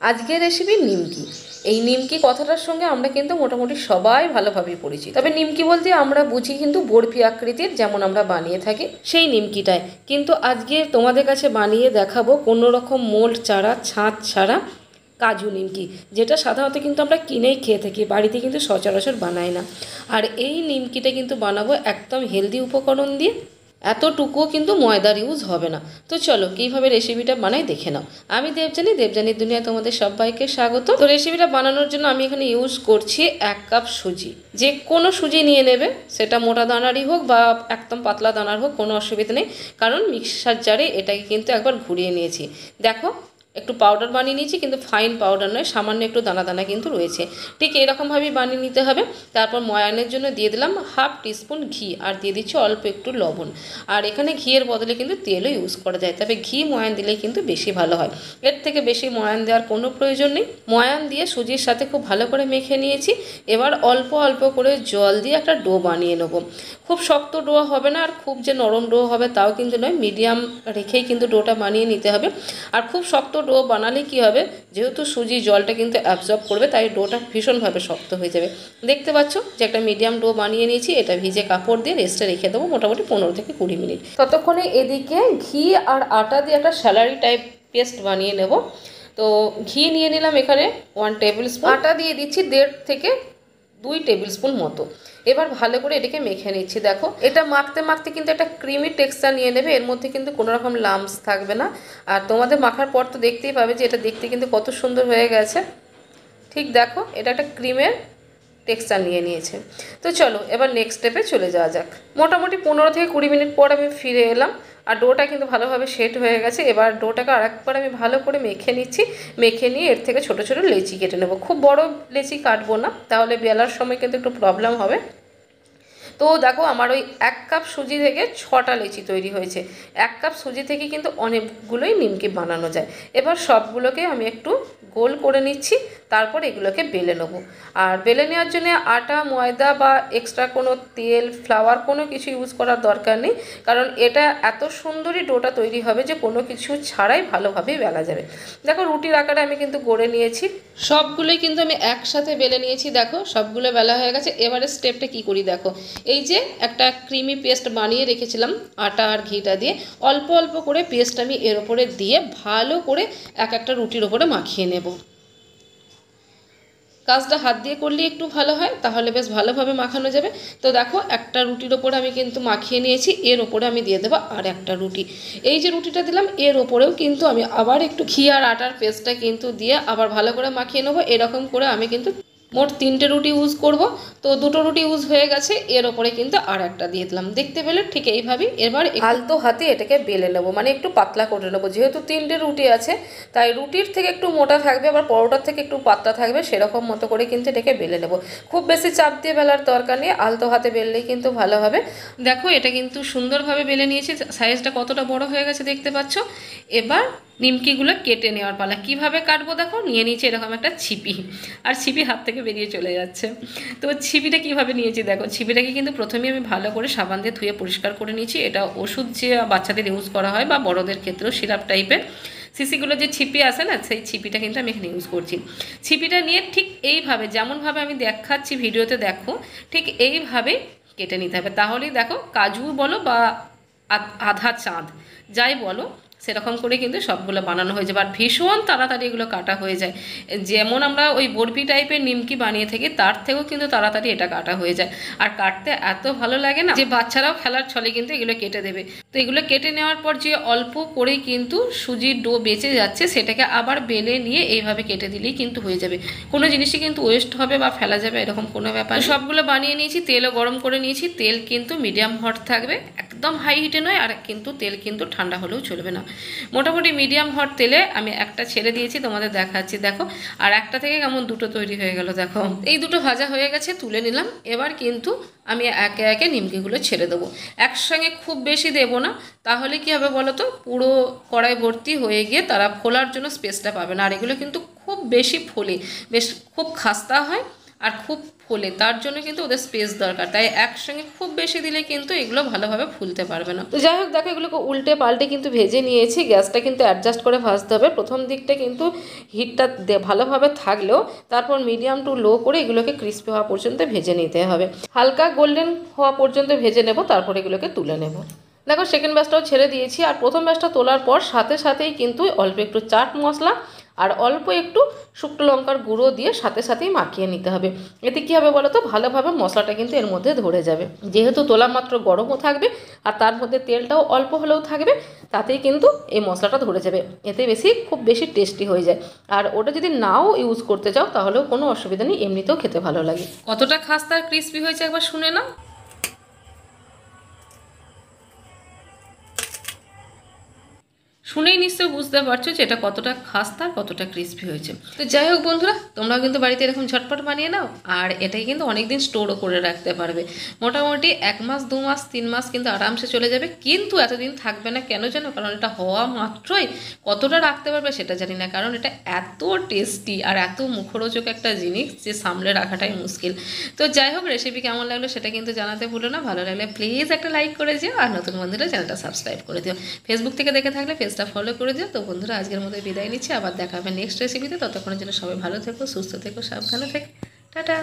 আজকের রেসিপি নিমকি। এই নিমকি কথাটার সঙ্গে আমরা কিন্তু মোটামুটি সবাই ভালোভাবেই পরিচিত। তবে নিমকি বলতে আমরা বুঝি কিন্তু বরফি আকৃতির, যেমন আমরা বানিয়ে থাকি সেই নিমকিটাই। কিন্তু আজকে তোমাদের কাছে বানিয়ে দেখাবো কোনো রকম মোল্ড ছাড়া, ছাঁচ ছাড়া কাজু নিমকি, যেটা সাধারণত কিন্তু আমরা কিনেই খেয়ে থাকি, বাড়িতে কিন্তু সচরাচর বানাই না। আর এই নিমকিটা কিন্তু বানাবো একদম হেলদি উপকরণ দিয়ে, এতটুকুও কিন্তু ময়দার ইউজ হবে না। তো চলো কীভাবে রেসিপিটা বানাই দেখে নাও। আমি দেবযানী, দেবযানীর দুনিয়ায় তোমাদের সবাইকে স্বাগত। তো রেসিপিটা বানানোর জন্য আমি এখানে ইউজ করছি 1 কাপ সুজি। যে কোনো সুজি নিয়ে নেবে, সেটা মোটা দানারই হোক বা একদম পাতলা দানার হোক, কোনো অসুবিধা নেই, কারণ মিক্সার জারে এটাকে কিন্তু একবার ঘুরিয়ে নিয়েছি। দেখো একটু পাউডার বানিয়ে নিয়েছি, কিন্তু ফাইন পাউডার নয়, সামান্য একটু দানা দানা কিন্তু রয়েছে। ঠিক এরকমভাবেই বানিয়ে নিতে হবে। তারপর ময়ানের জন্য দিয়ে দিলাম 1/2 টিস্পুন ঘি, আর দিয়ে দিচ্ছি অল্প একটু লবণ। আর এখানে ঘিয়ের বদলে কিন্তু তেলও ইউজ করা যায়, তবে ঘি ময়ান দিলেই কিন্তু বেশি ভালো হয়। এর থেকে বেশি ময়ান দেওয়ার কোনো প্রয়োজন নেই। ময়ান দিয়ে সুজির সাথে খুব ভালো করে মেখে নিয়েছি। এবার অল্প অল্প করে জল দিয়ে একটা ডো বানিয়ে নেব। খুব শক্ত ডো হবে না, আর খুব যে নরম ডো হবে তাও কিন্তু নয়, মিডিয়াম রেখেই কিন্তু ডোটা বানিয়ে নিতে হবে। আর খুব শক্ত ডো বানালে কি হবে, যেহেতু সুজি জলটা কিন্তু অ্যাবজর্ব করবে, তাই ডোটা ভীষণভাবে শক্ত হয়ে যাবে। দেখতে পাচ্ছ যে একটা মিডিয়াম ডো বানিয়ে নিয়েছি। এটা ভিজে কাপড় দিয়ে রেস্টে রেখে দেবো মোটামুটি 15 থেকে 20 মিনিট। ততক্ষণে এদিকে ঘি আর আটা দিয়ে একটা স্যালারি টাইপ পেস্ট বানিয়ে নেব। তো ঘি নিয়ে নিলাম এখানে 1 টেবিল স্পুন, আটা দিয়ে দিচ্ছি 1.5 থেকে 2 টেবিল স্পুন মতো। এবার ভালো করে এটাকে মেখে নিচ্ছি। দেখো এটা মাখতে মাখতে কিন্তু একটা ক্রিমি টেক্সচার নিয়ে নেবে, এর মধ্যে কিন্তু কোনো রকম লাম্পস থাকবে না। আর তোমাদের মাখার পর তো দেখতেই পাবে যে এটা দেখতে কিন্তু কত সুন্দর হয়ে গেছে। ঠিক দেখো এটা একটা ক্রিমের টেক্সচার নিয়ে নিয়েছে। তো চলো এবার নেক্সট স্টেপে চলে যাওয়া যাক। মোটামুটি 15 থেকে 20 মিনিট পর আমি ফিরে এলাম, আর ডোটা কিন্তু ভালোভাবে সেট হয়ে গেছে। এবার ডোটাকে আরেকবার আমি ভালো করে মেখে নিচ্ছি। মেখে নিয়ে এর থেকে ছোট ছোট লেচি কেটে নেব। খুব বড় লেচি কাটবো না, তাহলে বেলার সময় কিন্তু একটু প্রবলেম হবে। তো দেখো আমার ওই 1 কাপ সুজি থেকে 6টা লেচি তৈরি হয়েছে। 1 কাপ সুজি থেকে কিন্তু অনেকগুলোই নিমকি বানানো যায়। এবার সবগুলোকে আমি একটু গোল করে নিচ্ছি, তারপর এগুলোকে বেলে নেব। আর বেলে নেওয়ার জন্য আটা, ময়দা বা এক্সট্রা কোনো তেল, ফ্লাওয়ার কোনো কিছু ইউজ করার দরকার নেই, কারণ এটা এত সুন্দরই ডোটা তৈরি হবে যে কোনো কিছু ছাড়াই ভালোভাবেই বেলা যাবে। দেখো রুটির আকারে আমি কিন্তু গড়ে নিয়েছি, সবগুলোই কিন্তু আমি একসাথে বেলে নিয়েছি। দেখো সবগুলো বেলা হয়ে গেছে। এবারে স্টেপটা কি করি দেখো, এই যে একটা ক্রিমি পেস্ট বানিয়ে রেখেছিলাম আটা আর ঘিটা দিয়ে, অল্প অল্প করে পেস্ট আমি এর ওপরে দিয়ে ভালো করে একটা রুটির ওপরে মাখিয়ে নেব। কাজটা হাত দিয়ে করলে একটু ভালো হয়, তাহলে বেশ ভালোভাবে মাখানো যাবে। তো দেখো একটা রুটির ওপরে আমি কিন্তু মাখিয়ে নিয়েছি, এর ওপরে আমি দিয়ে দেবো আর একটা রুটি। এই যে রুটিটা দিলাম এর ওপরেও কিন্তু আমি আবার একটু ঘি আর আটার পেস্টটা কিন্তু দিয়ে আবার ভালো করে মাখিয়ে নেবো। এরকম করে আমি কিন্তু মোট 3টে রুটি ইউজ করব। তো 2টো রুটি ইউজ হয়ে গেছে, এর ওপরে কিন্তু আর একটা দিয়ে দিলাম। দেখতে পেলে ঠিক এইভাবেই এবার আলতো হাতে এটাকে বেলে নেবো, মানে একটু পাতলা করে নেবো। যেহেতু 3টে রুটি আছে, তাই রুটির থেকে একটু মোটা থাকবে, আবার পরোটার থেকে একটু পাতলা থাকবে, সেরকম মতো করে কিন্তু এটাকে বেলে নেবো। খুব বেশি চাপ দিয়ে বেলার দরকার নেই, আলতো হাতে বেললেই কিন্তু ভালো হবে। দেখো এটা কিন্তু সুন্দরভাবে বেলে নিয়েছি, সাইজটা কতটা বড় হয়ে গেছে দেখতে পাচ্ছ। এবার নিমকিগুলো কেটে নেওয়ার পালা। কিভাবে কাটবো দেখো, নিয়ে নিয়েছি এরকম একটা ছিপি, আর ছিপি হাত থেকে বেরিয়ে চলে যাচ্ছে। তো ছিপিটা কিভাবে নিয়েছি দেখো, ছিপিটাকে কিন্তু প্রথমে আমি ভালো করে সাবান দিয়ে ধুয়ে পরিষ্কার করে নিয়েছি। এটা ওষুধ যে বাচ্চাদের ইউজ করা হয় বা বড়দের ক্ষেত্রেও সিরাপ টাইপের সিসিগুলো যে ছিপি আসে না, সেই ছিপিটা কিন্তু আমি এখানে ইউজ করছি। ছিপিটা নিয়ে ঠিক এইভাবে যেমনভাবে আমি দেখাচ্ছি ভিডিওতে দেখো, ঠিক এইভাবে কেটে নিতে হবে। তাহলেই দেখো কাজু বলো বা আধা চাঁদ যাই বলো, সেরকম করে কিন্তু সবগুলো বানানো হয়ে যাবে। আর ভীষণ তাড়াতাড়ি এগুলো কাটা হয়ে যায়। যেমন আমরা ওই বরফি টাইপের নিমকি বানিয়ে থাকি, তার থেকেও কিন্তু তাড়াতাড়ি এটা কাটা হয়ে যায়। আর কাটতে এত ভালো লাগে না যে বাচ্চারাও খেলার ছলে কিন্তু এগুলো কেটে দেবে। তো এগুলো কেটে নেওয়ার পর যে অল্প করেই কিন্তু সুজির ডো বেঁচে যাচ্ছে, সেটাকে আবার বেলে নিয়ে এইভাবে কেটে দিলেই কিন্তু হয়ে যাবে। কোনো জিনিসই কিন্তু ওয়েস্ট হবে বা ফেলা যাবে এরকম কোনো ব্যাপার। সবগুলো বানিয়ে নিয়েছি, তেলও গরম করে নিয়েছি। তেল কিন্তু মিডিয়াম হট থাকবে, একদম হাই হিটে নয়, আর কিন্তু তেল কিন্তু ঠান্ডা হলেও চলবে না। মোটামুটি মিডিয়াম হট তেলে আমি একটা ছেড়ে দিয়েছি, তোমাদের দেখাচ্ছি দেখো। আর একটা থেকে কেমন 2টো তৈরি হয়ে গেল দেখো। এই 2টো ভাজা হয়ে গেছে, তুলে নিলাম। এবার কিন্তু আমি একে একে নিমকিগুলো ছেড়ে দেবো। একসঙ্গে খুব বেশি দেবো না, তাহলে কি হবে বলো তো, পুরো কড়াই ভর্তি হয়ে গিয়ে তারা ফোলার জন্য স্পেসটা পাবে না। আর এগুলো কিন্তু খুব বেশি ফোলে, বেশ খুব খাস্তা হয়, আর খুব ফোলে, তার জন্য কিন্তু ওদের স্পেস দরকার, তাই একসঙ্গে খুব বেশি দিলে কিন্তু এগুলো ভালোভাবে ফুলতে পারবে না। তো যাই হোক, দেখো এগুলোকে উল্টে পাল্টে কিন্তু ভেজে নিয়েছি। গ্যাসটা কিন্তু অ্যাডজাস্ট করে ভাজতে হবে। প্রথম দিকটা কিন্তু হিটটা ভালোভাবে থাকলেও তারপর মিডিয়াম টু লো করে এগুলোকে ক্রিস্পি হওয়া পর্যন্ত ভেজে নিতে হবে। হালকা গোল্ডেন হওয়া পর্যন্ত ভেজে নেব, তারপর এগুলোকে তুলে নেব। দেখো সেকেন্ড ব্যাচটাও ছেড়ে দিয়েছি, আর প্রথম ব্যাচটা তোলার পর সাথে সাথেই কিন্তু অল্প একটু চাট মশলা আর অল্প একটু শুকনো লঙ্কার গুঁড়ো দিয়ে সাথে সাথেই মাখিয়ে নিতে হবে। এতে কী হবে বলো তো, ভালোভাবে মশলাটা কিন্তু এর মধ্যে ধরে যাবে। যেহেতু তোলা মাত্র গরমও থাকবে আর তার মধ্যে তেলটাও অল্প হলেও থাকবে, তাতেই কিন্তু এই মশলাটা ধরে যাবে। এতে খুব বেশি টেস্টি হয়ে যায়। আর ওটা যদি নাও ইউজ করতে চাও তাহলেও কোনো অসুবিধা নেই, এমনিতেও খেতে ভালো লাগে। কতটা খাস্তা আর ক্রিস্পি হয়েছে একবার শুনে নাও। শুনেই নিশ্চয়ই বুঝতে পারছো যে এটা কতটা খাস্তা কতটা ক্রিস্পি হয়েছে। তো যাই হোক বন্ধুরা, তোমরাও কিন্তু বাড়িতে এরকম ঝটপট বানিয়ে নাও, আর এটাই কিন্তু অনেকদিন স্টোরও করে রাখতে পারবে। মোটামুটি 1 মাস 2 মাস 3 মাস কিন্তু আরামসে চলে যাবে, কিন্তু এতদিন থাকবে না। কেন জানো? কারণ এটা হওয়া মাত্রই কতটা রাখতে পারবে সেটা জানি না, কারণ এটা এত টেস্টি আর এত মুখরোচক একটা জিনিস যে সামলে রাখাটাই মুশকিল। তো যাই হোক, রেসিপি কেমন লাগলো সেটা কিন্তু জানাতে ভুলো না। ভালো লাগলে প্লিজ একটা লাইক করে দিও, আর নতুন বন্ধুরা চ্যানেলটা সাবস্ক্রাইব করে দিও। ফেসবুক থেকে দেখে থাকলে পেজটা ফলো করে দিও। তো বন্ধুরা, আজকের মতো বিদায় নিচ্ছি, আবার দেখা হবে নেক্সট রেসিপিতে। ততক্ষণের জন্য সবাই ভালো থেকো, সুস্থ থেকো, সাবধানে থেকো। টাটা।